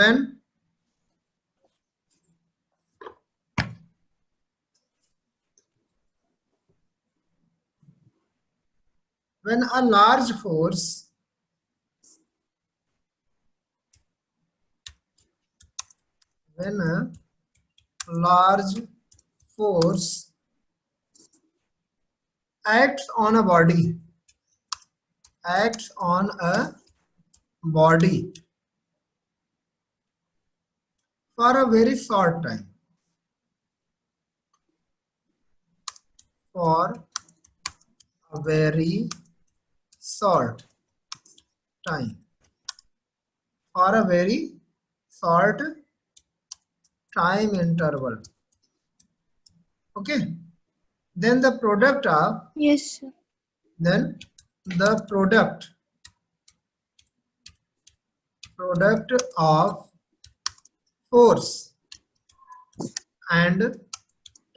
when a large force acts on a body for a very short time, for a very short time, for a very short time interval. Okay, then the product of Yes, sir. then the product of force and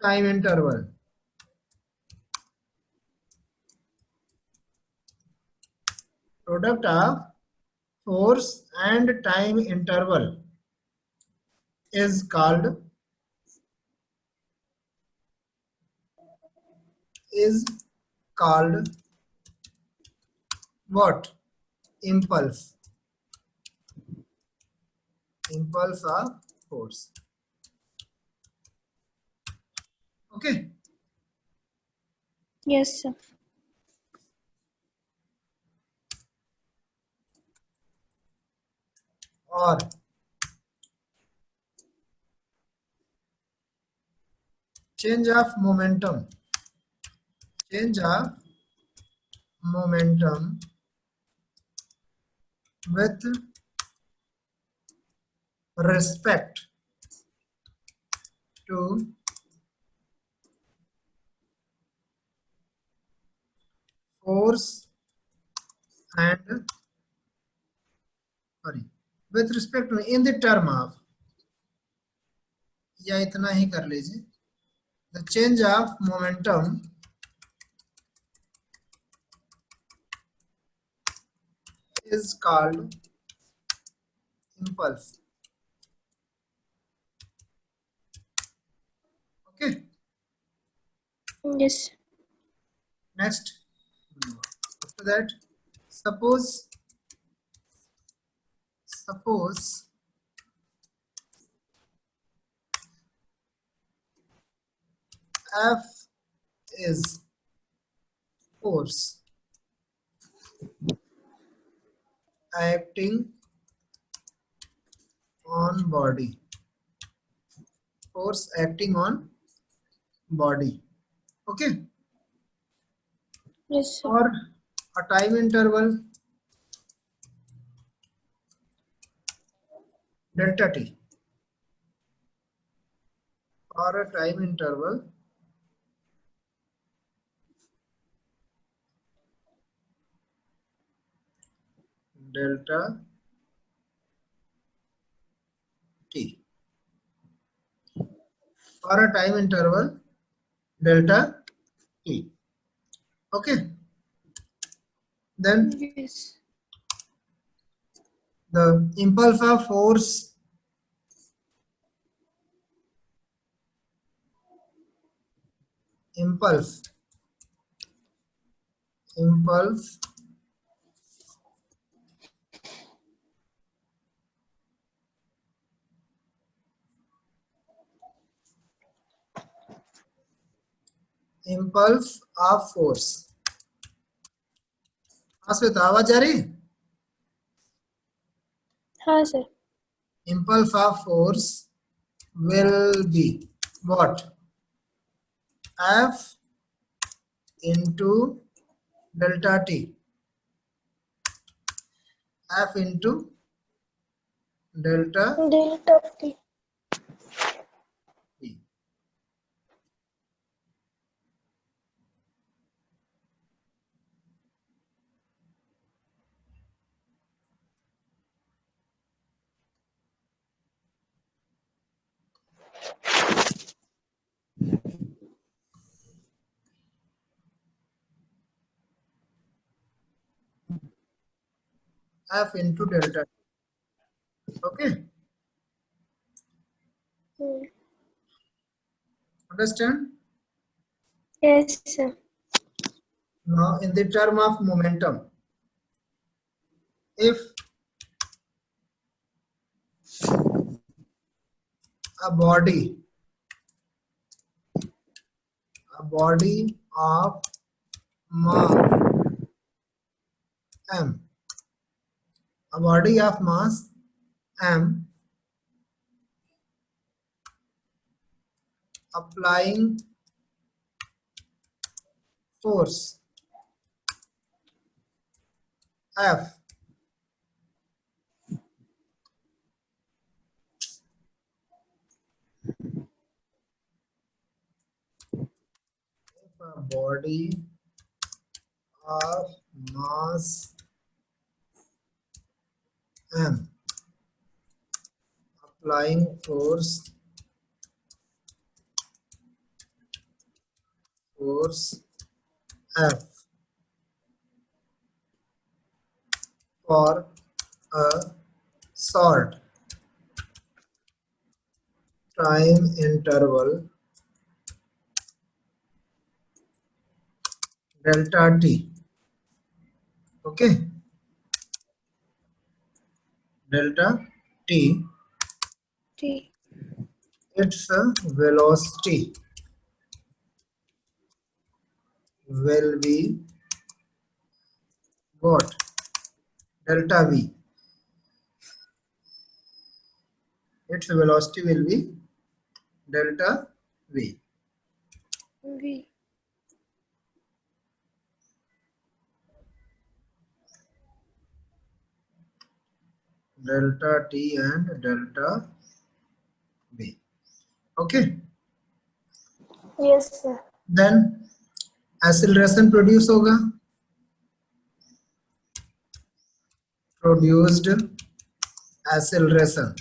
time interval product of force and time interval is called what? Impulse of force. Okay, Yes, sir. or change of momentum with respect to force and with respect to in the term of, या इतना ही कर लीजिए, the change of momentum is called impulse. Okay, Yes. next, after that, suppose F is force acting on body. Okay, Yes, sir. or a time interval delta t, or a time interval delta t, or a time interval delta t. Okay, then Yes. the impulse of force impulse of force. हाँ श्वेता, आवाज आ रही? हाँ, sir. Impulse of force will be what? F into delta t. F into delta Delta T. t. F into delta t. Okay. Understand? Yes, sir. Now, in the term of momentum, if a body of mass m, a body of mass m applying force F if a body of mass m applying force F for a short time interval delta t. Okay, delta t, T. its velocity will be what? Delta v. Its velocity will be delta v. V. Delta t and delta v. Okay, Yes, sir. then acceleration produce होगा, produced acceleration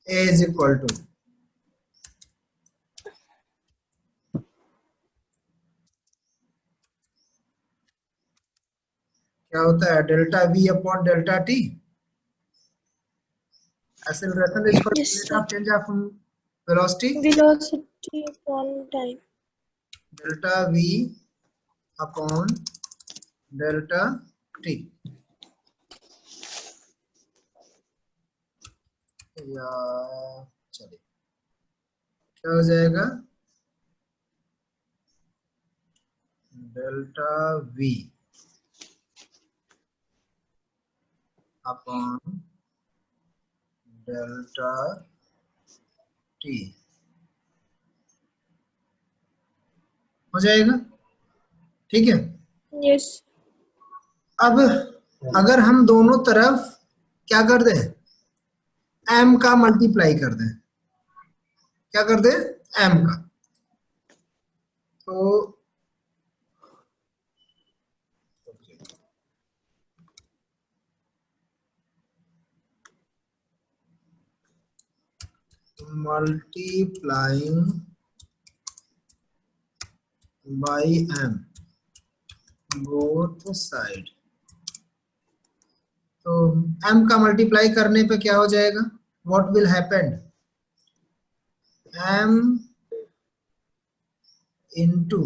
A is equal to क्या होता है delta v upon delta t. Acceleration is equal to Yes, rate sir. of change of velocity Velocity upon time. delta v upon delta t. या चलिए क्या हो जाएगा delta v upon delta t हो जाएगा. ठीक है. Yes. अब अगर हम दोनों तरफ क्या कर दें m का मल्टीप्लाई कर दें, क्या कर दें m का, तो multiplying by m both side, तो m का मल्टीप्लाई करने पे क्या हो जाएगा, what will happen, m into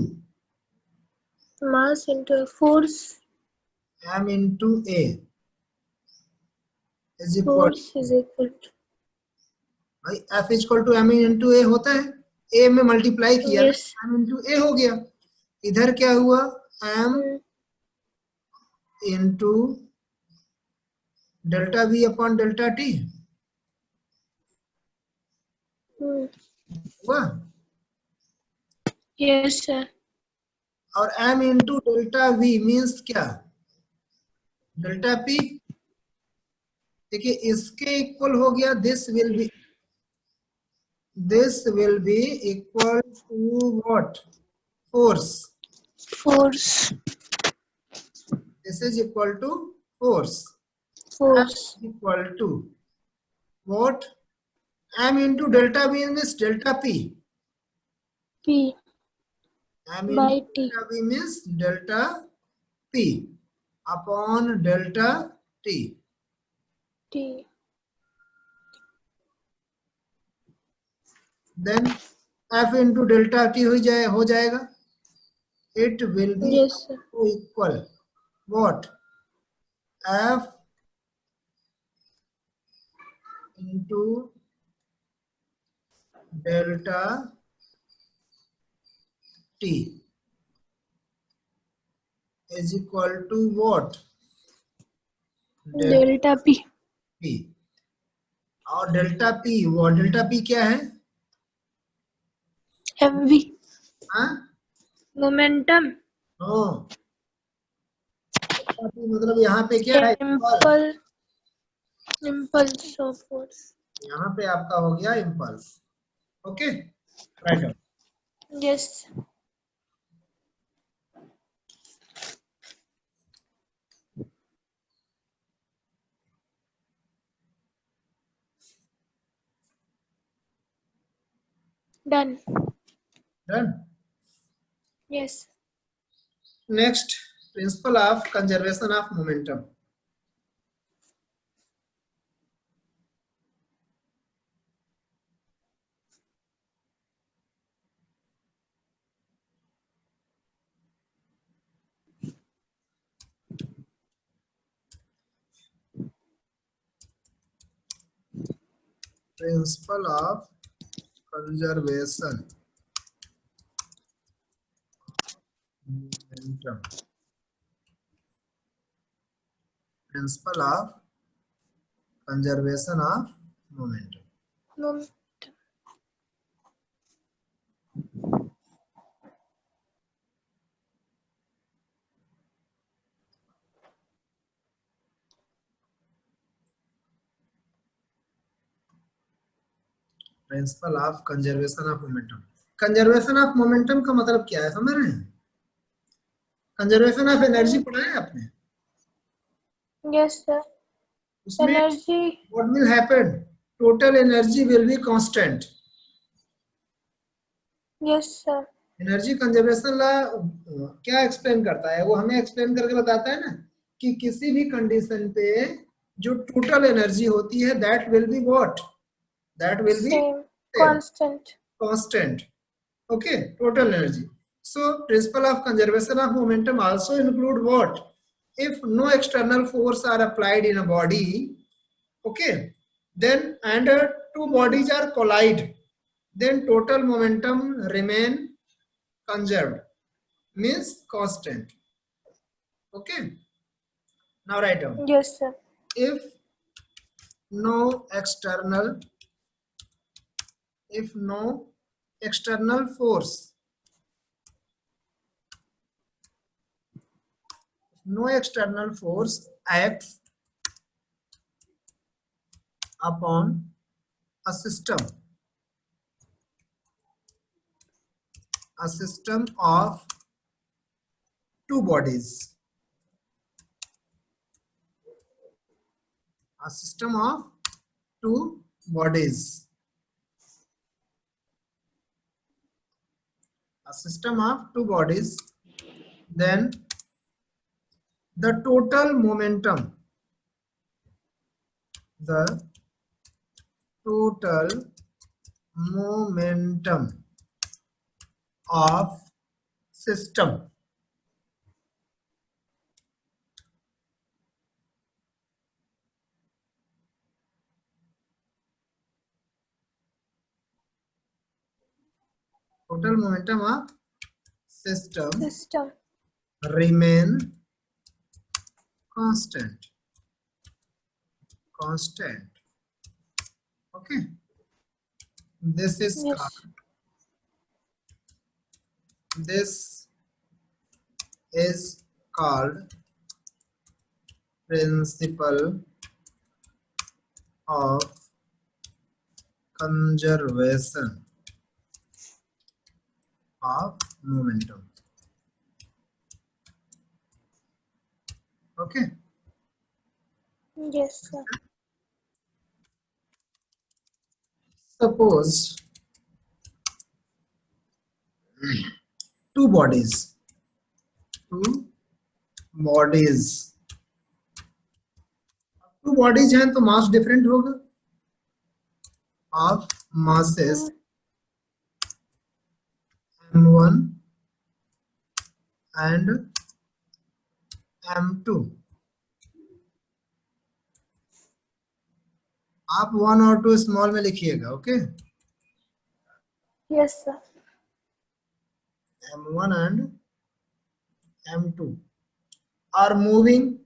Mass into force. m into a is equal, Force is equal to. भाई f is equal to m into a होता है, a में मल्टीप्लाई किया Yes. m into a हो गया, इधर क्या हुआ m into delta v upon delta t हुआ, Yes, sir. और m into delta v means क्या डेल्टा p. देखिए इसके इक्वल हो गया, this will be equal to what force, Force. This is equal to force, Force. Equal to what m into delta v means delta p, P. m By into T. delta v means delta p upon delta t. T. then F into delta T हो जाएगा. It will be Yes, sir. equal what? F into delta T is equal to what? Delta Delta P. P. और delta P, वो delta P क्या है? MV. हाँ? Momentum. No, delta P मतलब यहाँ पे क्या है? Impulse of force. यहाँ पे आपका हो गया impulse. Okay, right. Yes. Done. Done. Yes. Next, principle of conservation of momentum. Principle of conservation momentum. Principle of conservation of momentum. Momentum. Principle of conservation of momentum. Conservation of momentum का मतलब क्या है, समझ रहे हैं? Conservation of energy पढ़ा है आपने? Yes, sir. उसमें Energy. what will happen? Total energy will be constant. Yes, sir. Energy conservation law क्या एक्सप्लेन करता है? वो हमें एक्सप्लेन करके बताता है ना कि किसी भी कंडीशन पे जो टोटल एनर्जी होती है that will be what? That will be Same. Constant. constant. Okay, total energy. So principle of conservation of momentum also include what? If no external force are applied in a body, okay, then and two bodies are collide, then total momentum remain conserved, means constant. Okay, now write down. Yes, sir. If no external force, no external force acts upon a system of two bodies, a system of two bodies, then the total momentum of system System. remain constant. Okay, this is Yes. called principle of conservation of momentum. Okay, Yes, sir. suppose two bodies हैं तो मास different होगा. of masses and m2, आप 1 और 2 small में लिखिएगा, okay. Yes, sir. m1 and m2 are moving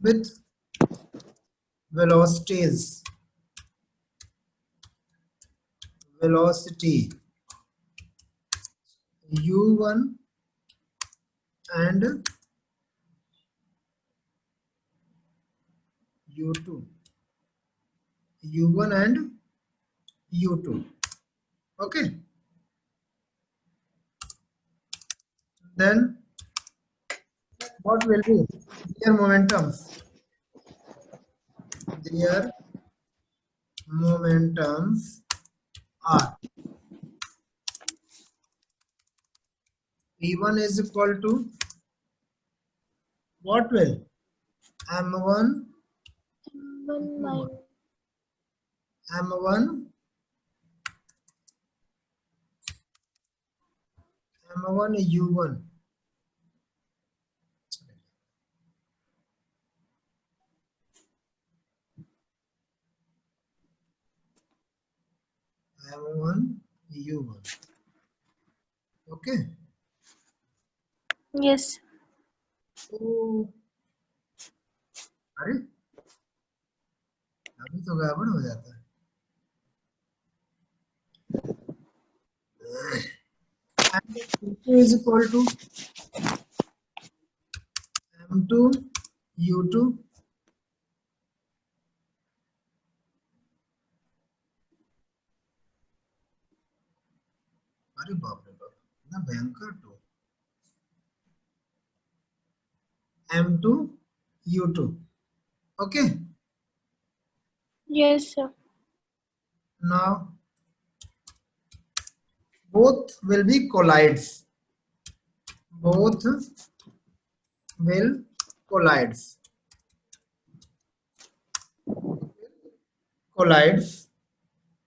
with velocities, velocity u1 and u2, u1 and u2, okay. Then what will be their momentums? Their momentums are P1 is equal to what will? M1 M1 M1 M1 U1 M1 U1, okay. Yes. तो अरे अभी तो गड़बड़ हो जाता है। And P2 is equal to M2 U2 अरे बाप रे बाप ना भयंकर to M2 U2, okay. Yes, sir. Now both will be collides, both will collides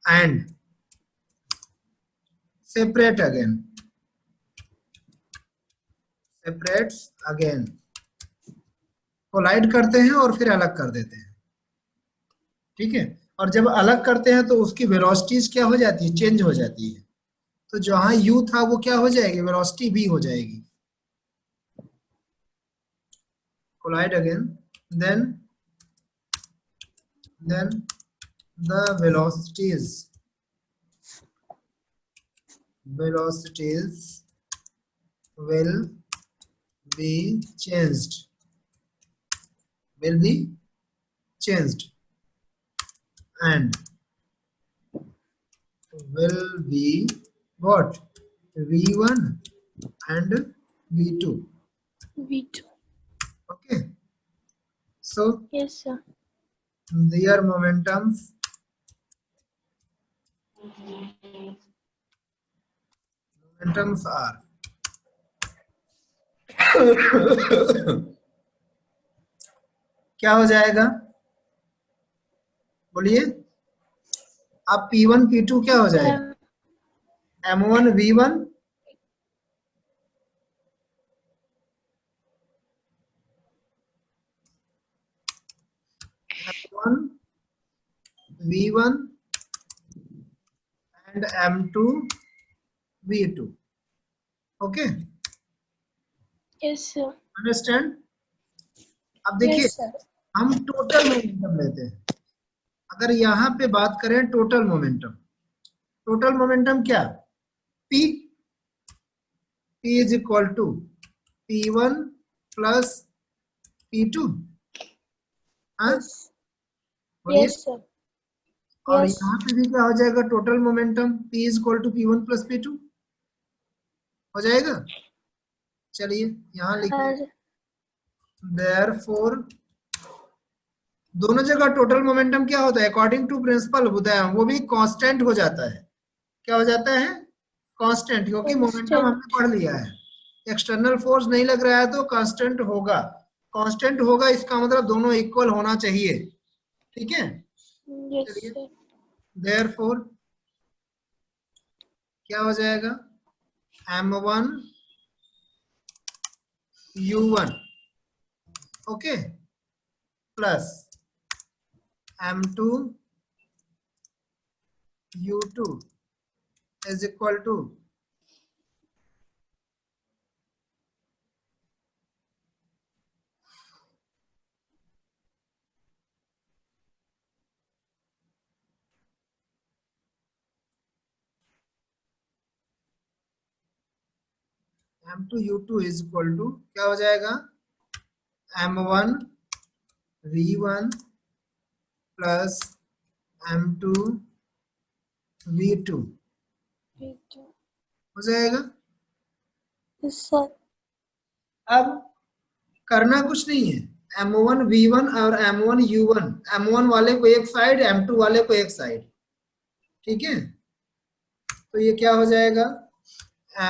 and separate again, separates again, collide करते हैं और फिर अलग कर देते हैं, ठीक है। और जब अलग करते हैं तो उसकी वेलोसिटीज क्या हो जाती है? चेंज हो जाती है। तो जहां u था वो क्या हो जाएगी? वेलोसिटी v हो जाएगी। Collide again, then the velocities will be changed, and will be what? v1 and v2, V2. okay. So Yes, sir. their momentums are क्या हो जाएगा? बोलिए। अब P1 P2 क्या हो जाएगा? M1 V1 M1 V1 and M2 V2, okay. Yes, sir. Understand? अब देखिए, Yes, sir. हम टोटल मोमेंटम लेते हैं। अगर यहाँ पे बात करें टोटल मोमेंटम क्या? P is equal to P1 plus P2, हाँ Yes. बोलिए। Yes, sir. और Yes. यहाँ पे भी क्या हो जाएगा? Total momentum P is equal to P1 plus P2 हो जाएगा। चलिए यहाँ लिखिए, therefore दोनों जगह टोटल मोमेंटम क्या होता है? अकॉर्डिंग टू प्रिंसिपल होता है, वो भी कांस्टेंट हो जाता है। क्या हो जाता है? कांस्टेंट, क्योंकि मोमेंटम हमने पढ़ लिया है। एक्सटर्नल फोर्स नहीं लग रहा है तो कांस्टेंट होगा। कांस्टेंट होगा इसका मतलब दोनों इक्वल होना चाहिए, ठीक है, Yes, चलिए sir. देयरफॉर क्या हो जाएगा, m1 u1 okay plus m2 u2 is equal to m2 u2 is equal to क्या हो जाएगा, m1 v1 plus m2 v2 V2. हो जाएगा। Yes, sir. अब करना कुछ नहीं है, m1 v1 और m1 u1, m1 वाले को एक साइड, m2 वाले को एक साइड, ठीक है। तो ये क्या हो जाएगा,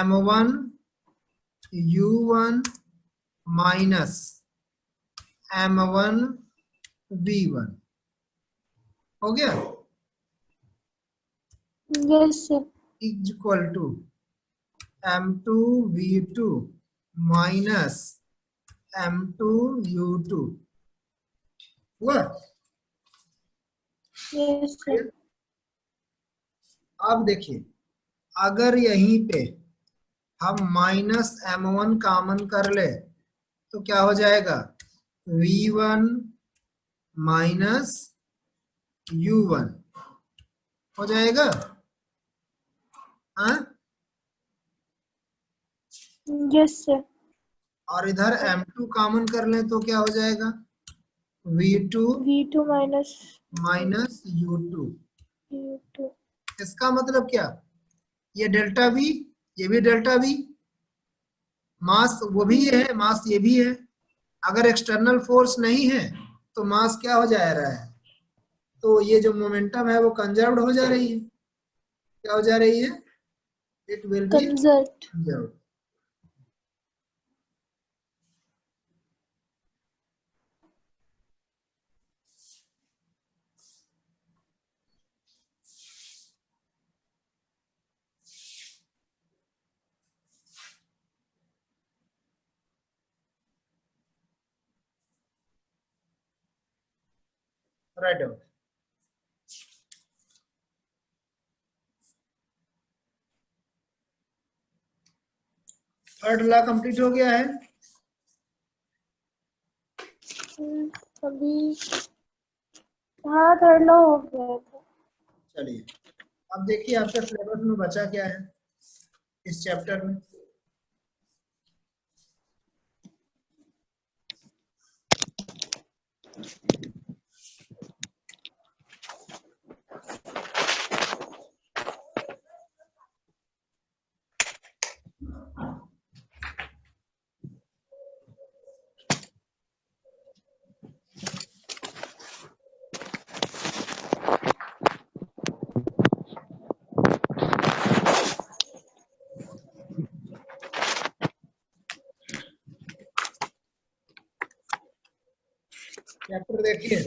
m1 u1 minus m1 v1 हो गया, Yes, sir. Is equal to m2 v2 minus m2 u2 हुआ। Yes, sir. अब देखिए, अगर यहीं पे हम माइनस m1 कॉमन कर ले तो क्या हो जाएगा, v1 माइनस u1 हो जाएगा, हाँ। Yes, sir. और इधर m2 कॉमन कर लें तो क्या हो जाएगा, v2 V2 minus minus u2। U2. इसका मतलब क्या, ये डेल्टा v, ये भी डेल्टा v, मास वो भी है, मास ये भी है। अगर एक्सटर्नल फोर्स नहीं है तो मास क्या हो जा रहा है, तो ये जो मोमेंटम है वो कंजर्व्ड हो जा रही है, क्या हो जा रही है, it will be Conserved. Conserved. Right out. Third law complete हो गया है। अभी हाँ थर्ड लॉ हो गया था। चलिए अब देखिए आपके सिलेबस में बचा क्या है इस चैप्टर में। चैप्टर देखिए,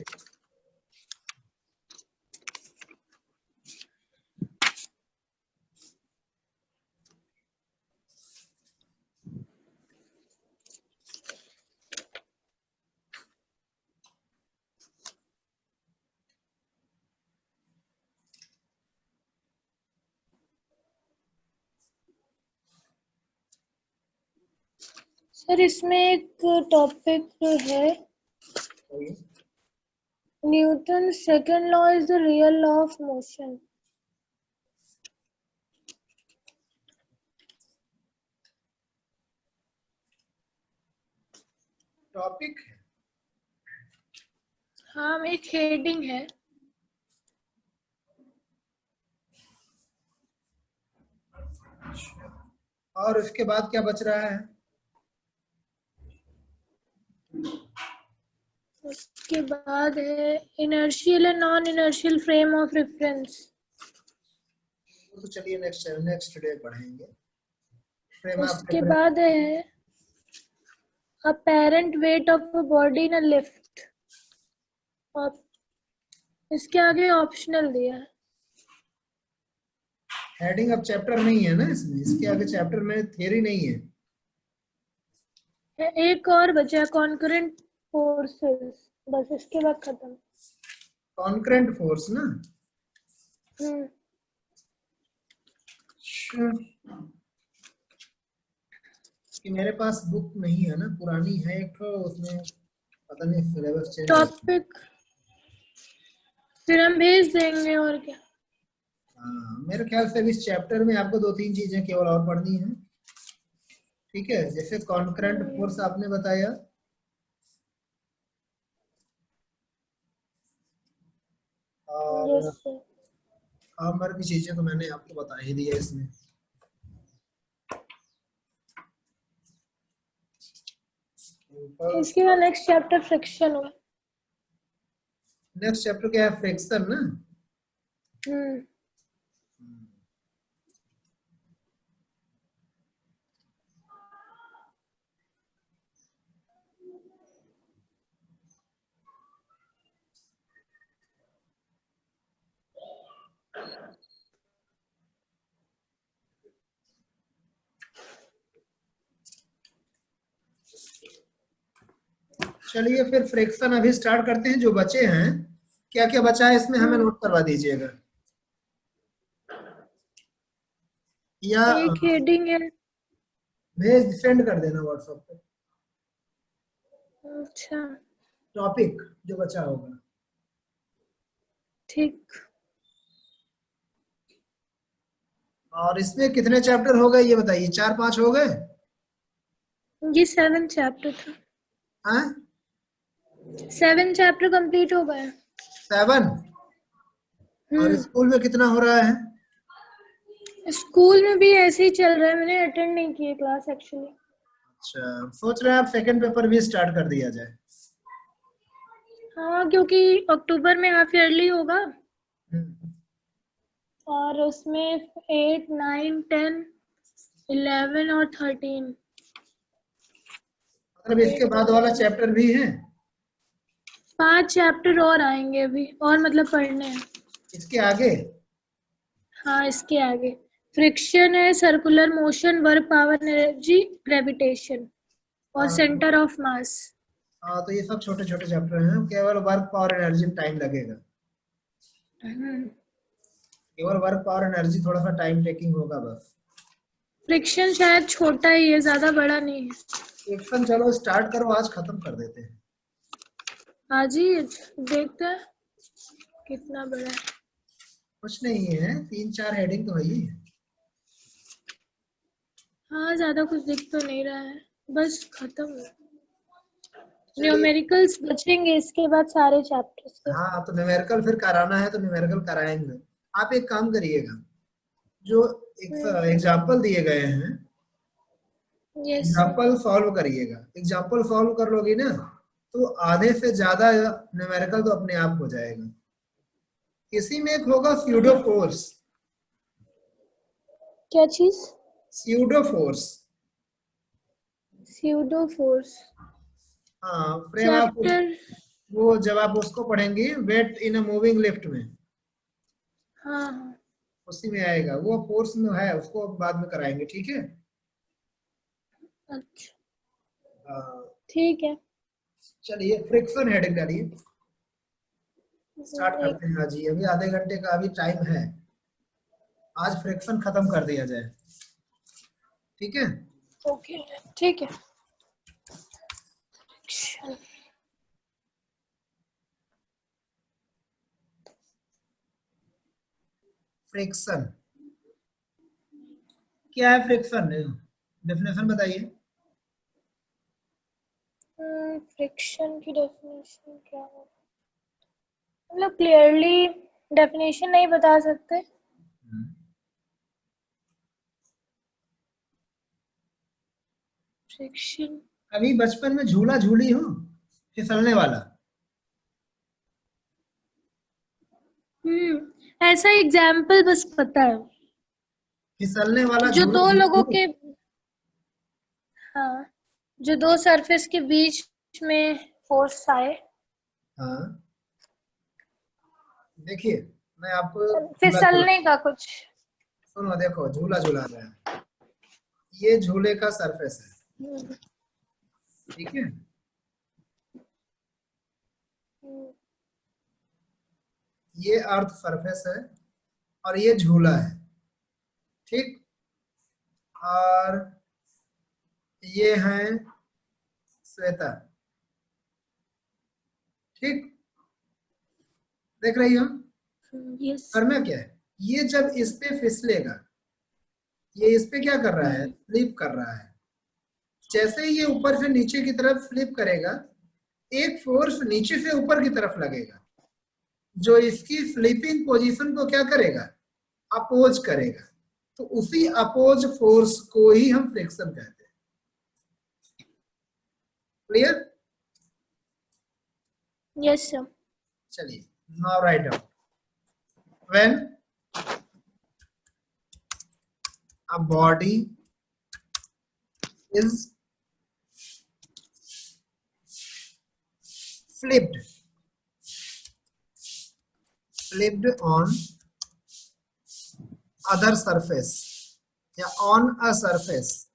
सर इसमें एक टॉपिक है, Newton second law is the real law of motion. Topic हाँ एक हेडिंग है। और उसके बाद क्या बच रहा है, उसके बाद है inertial and non inertial frame of reference. तो चलिए नेक्स्ट डे पढ़ेंगे। फ्रेम ऑफ उसके बाद है apparent weight of a body in a lift, और इसके आगे ऑप्शनल दिया है। हेडिंग अब चैप्टर नहीं है ना इसमें, इसके आगे चैप्टर में थियरी नहीं है। एक और बचा कॉन्करेंट फोर्सेस, बस इसके बाद खत्म। कॉन्करेंट फोर्स ना। हम्म। अच्छा, कि मेरे पास बुक नहीं है ना, पुरानी है एक तो, उसमें पता नहीं सिलेबस चेंज हो। टॉपिक फिर हम भेज देंगे और क्या। हाँ, मेरे ख्याल से अभी इस चैप्टर में आपको 2-3 चीजें केवल और पढ़नी है। ठीक है, जैसे कॉन्करेंट फोर्स आपने बताया, और जैसे काम भर की चीजें तो मैंने आपको बता ही दी है इसमें। इसके बाद नेक्स्ट चैप्टर फ्रिक्शन हुआ। नेक्स्ट चैप्टर क्या है, फ्रिक्शन ना। हम्म। चलिए फिर फ्रिक्शन अभी स्टार्ट करते हैं। जो बचे हैं, क्या क्या बचा है इसमें हमें नोट करवा दीजिएगा, या एक हेडिंग है। भेज सेंड कर देना व्हाट्सएप पे अच्छा टॉपिक जो बचा होगा। ठीक। और इसमें कितने चैप्टर हो गए ये बताइए, 4-5 हो गए? ये 7 चैप्टर था। हाँ, 7 चैप्टर कंप्लीट हो गए। 7। और हम्म। स्कूल में कितना हो रहा है? स्कूल में भी ऐसे ही चल रहा है, मैंने अटेंड नहीं किया क्लास एक्चुअली। अच्छा, सोच रहे हैं आप सेकंड पेपर भी स्टार्ट कर दिया जाए। हाँ क्योंकि अक्टूबर में हाफ ईयरली होगा हम्म, और उसमें 8, 9, 10, 11 और 13 मतलब इसके 8 बाद वाला चैप्टर भी है? 5 चैप्टर और आएंगे अभी, और मतलब पढ़ने हैं। इसके आगे? हाँ इसके आगे फ्रिक्शन है, circular motion, work, power, energy, gravitation और हाँ सेंटर ऑफ मास। हाँ, तो ये सब छोटे छोटे चैप्टर हैं, केवल वर्क पावर एनर्जी में टाइम लगेगा। केवल वर्क पावर एनर्जी थोड़ा सा टाइम टेकिंग होगा बस। फ्रिक्शन शायद छोटा ही है, ज्यादा बड़ा नहीं है। एक्शन चलो स्टार्ट करो, आज खत्म कर देते हैं। आज ही देखते हैं कितना बड़ा है। कुछ नहीं है, 3-4 हेडिंग तो है ही। हाँ ज्यादा कुछ दिख तो नहीं रहा है, बस खत्म। चलिए, न्यूमेरिकल्स बचेंगे इसके बाद सारे चैप्टर्स के। हाँ तो न्यूमेरिकल फिर कराना है तो न्यूमेरिकल कराएंगे। आप एक काम करिएगा, जो एग्जाम्पल दिए गए हैं, यस। एग्जाम्पल सॉल्व करिएगा। एग्जाम्पल सॉल्व कर लोगी ना, तो आधे से ज्यादा न्यूमेरिकल तो अपने आप हो जाएगा। इसी में एक होगा स्यूडो फोर्स। क्या चीज? Pseudo force. स्यूडो फोर्स हाँ, फ्रेम आप चैप्टर। वो जब आप उसको पढ़ेंगी, weight in a moving lift में, हाँ हाँ उसी में आएगा वो फोर्स में है, उसको बाद में कराएंगे, ठीक है। अच्छा हाँ, ठीक है। चलिए फ्रिक्शन हेडिंग डालिए, स्टार्ट एक करते हैं। आज ही अभी आधे घंटे का अभी टाइम है, आज फ्रिक्शन खत्म कर दिया जाए, ठीक है। ओके ठीक है। Friction. फ्रिक्शन क्या है? फ्रिक्शन डेफिनेशन बताइए। फ्रिक्शन की डेफिनेशन क्या है? मतलब क्लियरली डेफिनेशन नहीं बता सकते। फ्रिक्शन। अभी बचपन में झूला झूली हो, फिसलने वाला? ऐसा एग्जाम्पल बस पता है। फिसलने वाला जो झूला दो झूली लोगों हो? के, हाँ, जो दो सरफेस के बीच में फोर्स आए। हाँ, देखिए मैं आपको फिसलने का कुछ। सुनो, देखो झूला झूला रहा है, ये झूले का सरफेस है, ठीक है। ये अर्थ सरफेस है और ये झूला है, ठीक। और ये है श्वेता, ठीक। देख रही हो यस। करना क्या है, ये जब इस पे फिसलेगा, ये इस पे क्या कर रहा है, फ्लिप कर रहा है। जैसे ही ये ऊपर से नीचे की तरफ फ्लिप करेगा, एक फोर्स नीचे से ऊपर की तरफ लगेगा, जो इसकी फ्लिपिंग पोजीशन को क्या करेगा, अपोज करेगा। तो उसी अपोज फोर्स को ही हम फ्रिक्शन कहते हैं। क्लियर? Yes sir. चलिए, now write down, when a body is flipped on other surface या on a surface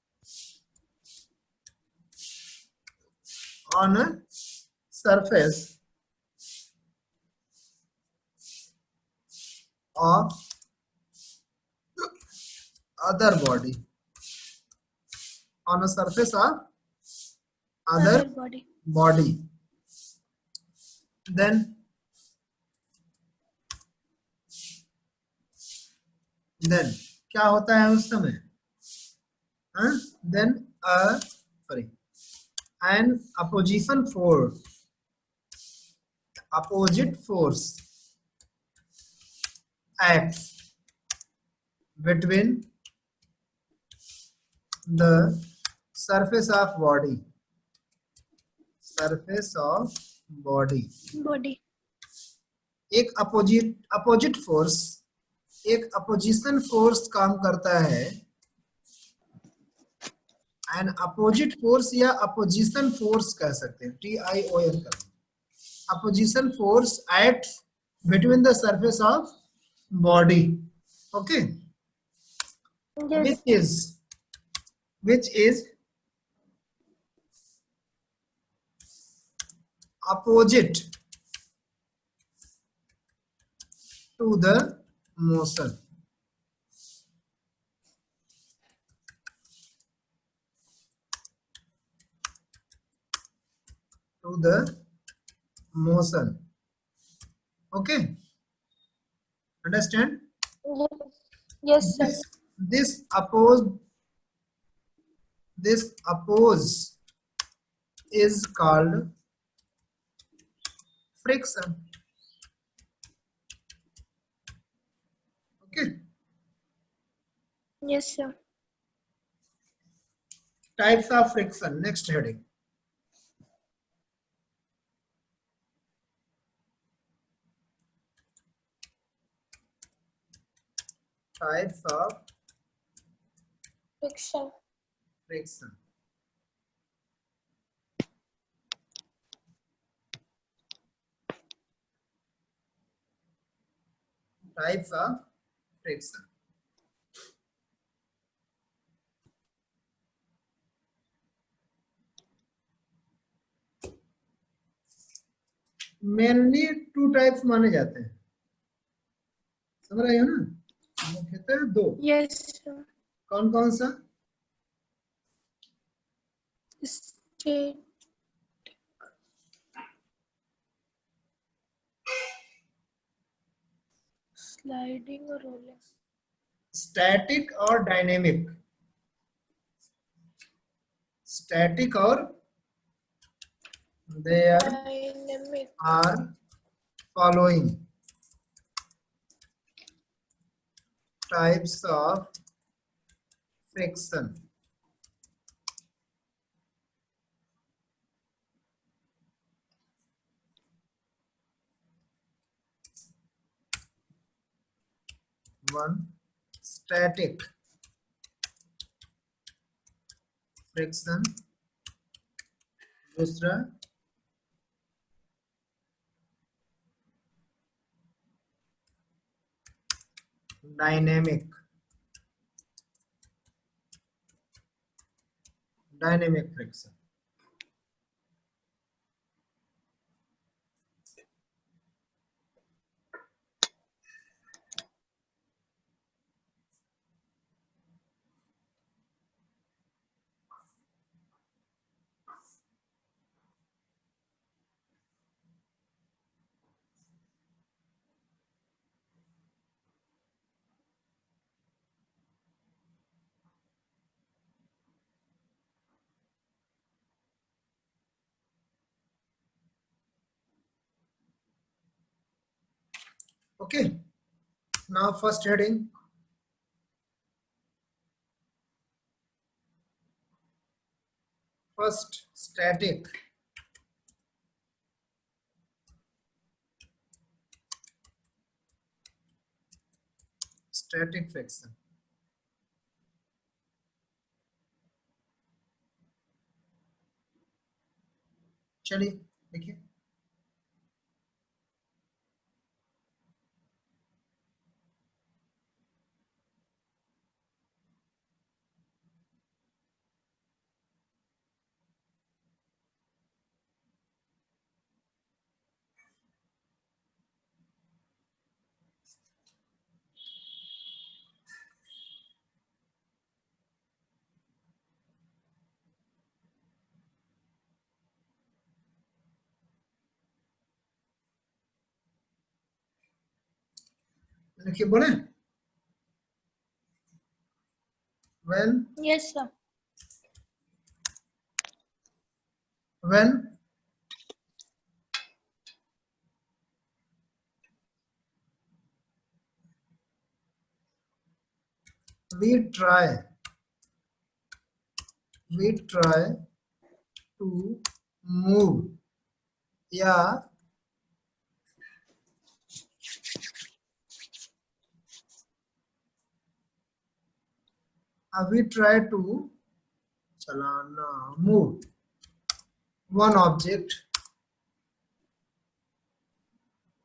of other body, on a surface of other body, then क्या होता है उस समय, then an opposite force acts between the surface of body एक opposite force, एक opposition force काम करता है। एन अपोजिट फोर्स या अपोजिशन फोर्स कह सकते हैं, TION का। Opposition force act between the surface of body, okay, which is opposite to the motion. Okay, understand? Yes sir. This oppose is called friction. Okay. Yes sir. Types of friction, next heading. Types of Friction. Types of friction. Mainly 2 types माने जाते हैं, समझ रहे हो ना, मुख्यतः 2। Yes sir. कौन कौन सा? Sliding or rolling? स्टैटिक और डायनेमिक। स्टैटिक और Dynamic. are following types of friction. One, static friction, दूसरा dynamic friction. Okay, now first heading. First, static. Static friction. चलिए देखिए, देखिए बोले, when Yes, sir. we try to move, या we try to चलाना, move one object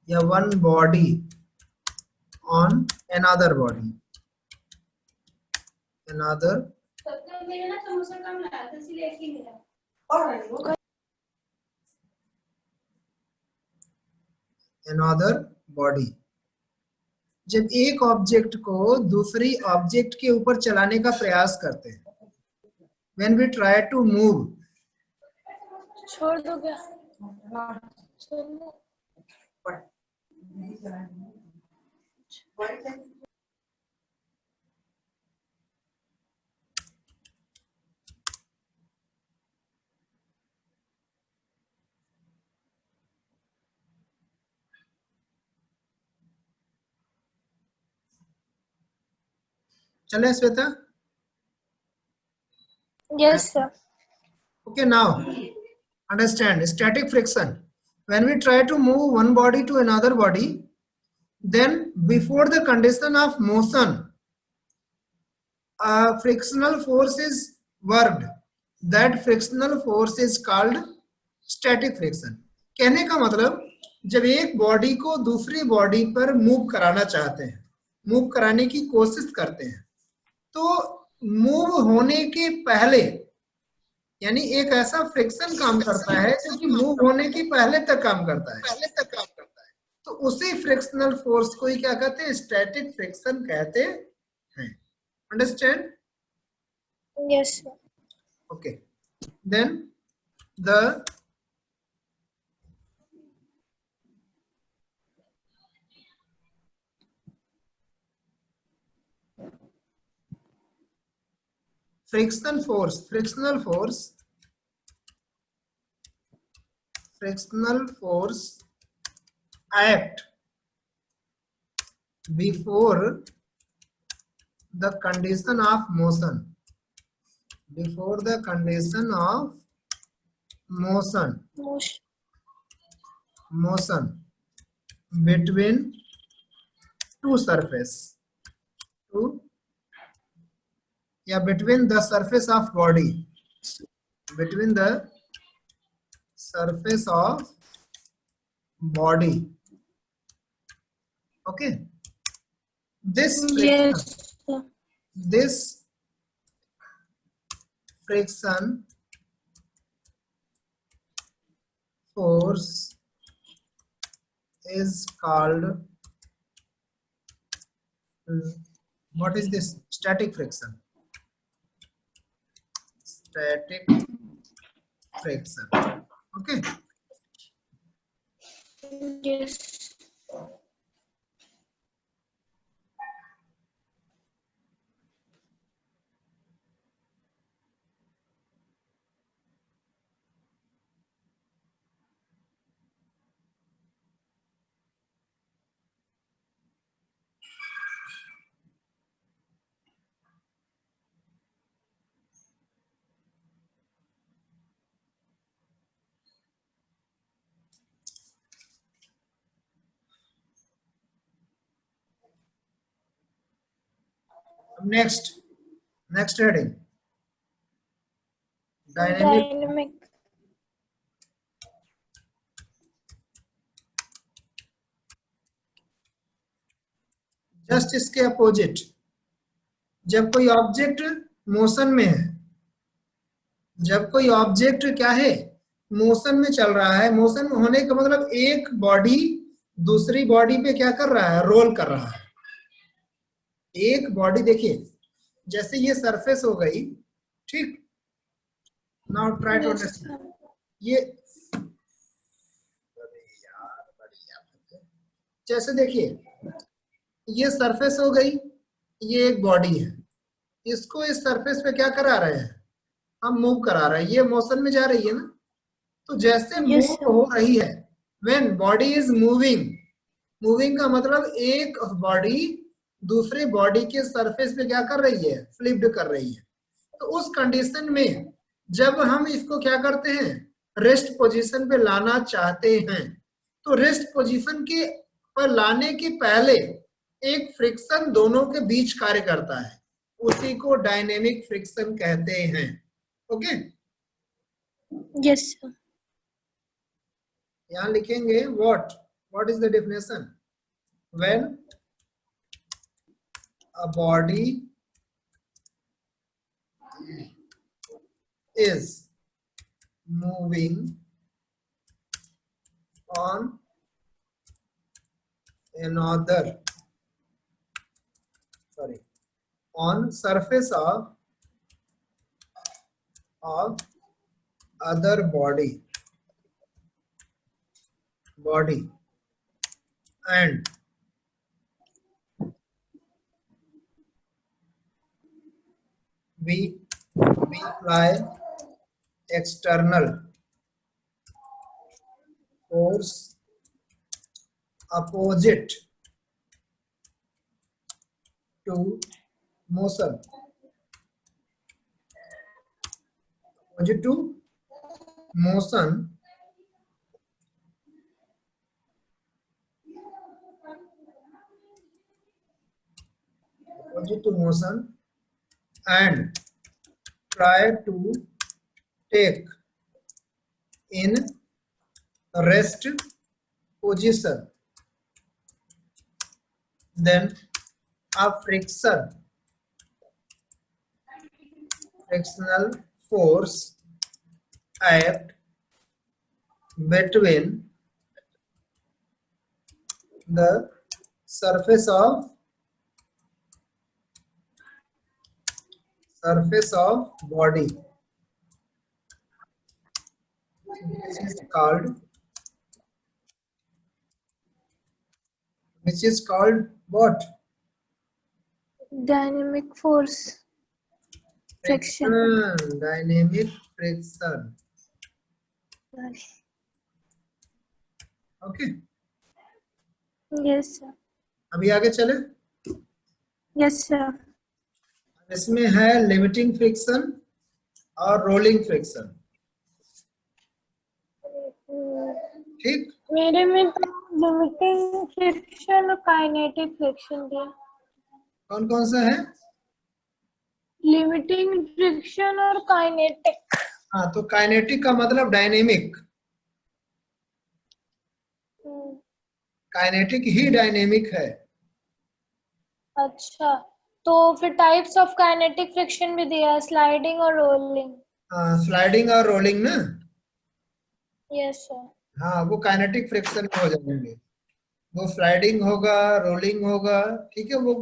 या one body on another body, another body. जब एक ऑब्जेक्ट को दूसरी ऑब्जेक्ट के ऊपर चलाने का प्रयास करते हैं, when we try to move, छोड़ दो क्या? छोड़ो। चले Shweta? Yes, sir. Okay, now understand static friction. When we try to move one body to another body, then before the condition of motion, a frictional force is worked. That frictional force is called static friction. कहने का मतलब, जब एक body को दूसरी body पर move कराना चाहते हैं, मूव कराने की कोशिश करते हैं, तो मूव होने के पहले, यानी एक ऐसा फ्रिक्शन काम करता है जो कि मूव होने के पहले तक काम करता है, तो उसी फ्रिक्शनल फोर्स को ही क्या कहते हैं? स्टैटिक फ्रिक्शन कहते हैं. Understand? Yes, sir. Okay. Then the frictional force act before the condition of motion. Before the condition of motion between two surface, between the surface of body, between the surface of body. Okay, This Yes, sir. this friction force is called, what is this? Static friction. Static friction. Okay. Yes. Next heading. Dynamic. Dynamic. Just इसके opposite, जब कोई object motion में है, जब कोई object क्या है, motion में चल रहा है, मोशन में होने का मतलब एक बॉडी दूसरी बॉडी पे क्या कर रहा है, रोल कर रहा है। एक बॉडी देखिए, जैसे ये सरफेस हो गई, ठीक। नाउ ट्राई टू अंडरस्टैंड ये, जैसे देखिए ये सरफेस हो गई, ये एक बॉडी है, इसको इस सरफेस पे क्या करा रहे हैं, हम मूव करा रहे हैं, ये मोशन में जा रही है ना। तो जैसे Yes, मूव sir. हो रही है, when body is moving, moving का मतलब एक बॉडी दूसरे बॉडी के सरफेस पे क्या कर रही है, फ्लिप्ड कर रही है। तो उस कंडीशन में जब हम इसको क्या करते हैं, रेस्ट पोजीशन पे लाना चाहते हैं, तो रेस्ट पोजीशन के पर लाने के पहले एक फ्रिक्शन दोनों के बीच कार्य करता है, उसी को डायनेमिक फ्रिक्शन कहते हैं। Okay, Yes, sir. यहां लिखेंगे what is the definition, when a body is moving on on surface of other body and we apply external force opposite to motion, opposite to motion, and try to take in rest position, then a frictional force act between the surface of body, which is called what? Dynamic force. Friction. Dynamic friction. Okay, Yes, sir. अभी आगे चले। Yes, sir. इसमें है limiting friction और rolling friction, ठीक। मेरे में तो लिमिटिंग फ्रिक्शन और काइनेटिक फ्रिक्शन दिया। कौन कौन सा है? लिमिटिंग फ्रिक्शन और काइनेटिक। हाँ, तो काइनेटिक का मतलब डायनेमिक, काइनेटिक ही डायनेमिक है। अच्छा, तो फिर टाइप्स ऑफ काइनेटिक फ्रिक्शन भी दिया है, स्लाइडिंग और रोलिंग। स्लाइडिंग और रोलिंग ना, यस सर। हाँ वो काइनेटिक फ्रिक्शन में हो जाएंगे। वो स्लाइडिंग होगा, रोलिंग होगा, ठीक है, वो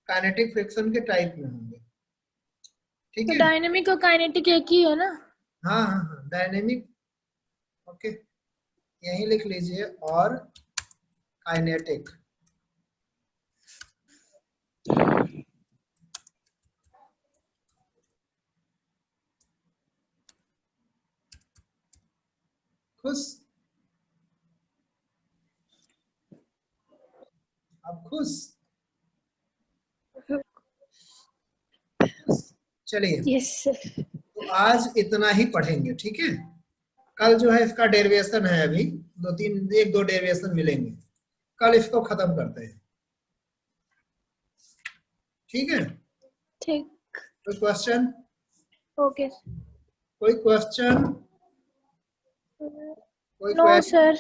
काइनेटिक फ्रिक्शन के टाइप में होंगे। ठीक तो है, डायनेमिक और काइनेटिक एक ही है ना? हाँ हाँ हाँ, डायनेमिक, ओके, यही लिख लीजिए, और काइनेटिक। खुश, आप खुश? चलिए, यस सर। तो आज इतना ही पढ़ेंगे, ठीक है। कल जो है इसका डेरिवेशन है, अभी एक दो डेरिवेशन मिलेंगे, कल इसको खत्म करते हैं, ठीक है। ठीक। कोई क्वेश्चन? ओके। कोई क्वेश्चन? कोई नो क्वेरी? सर।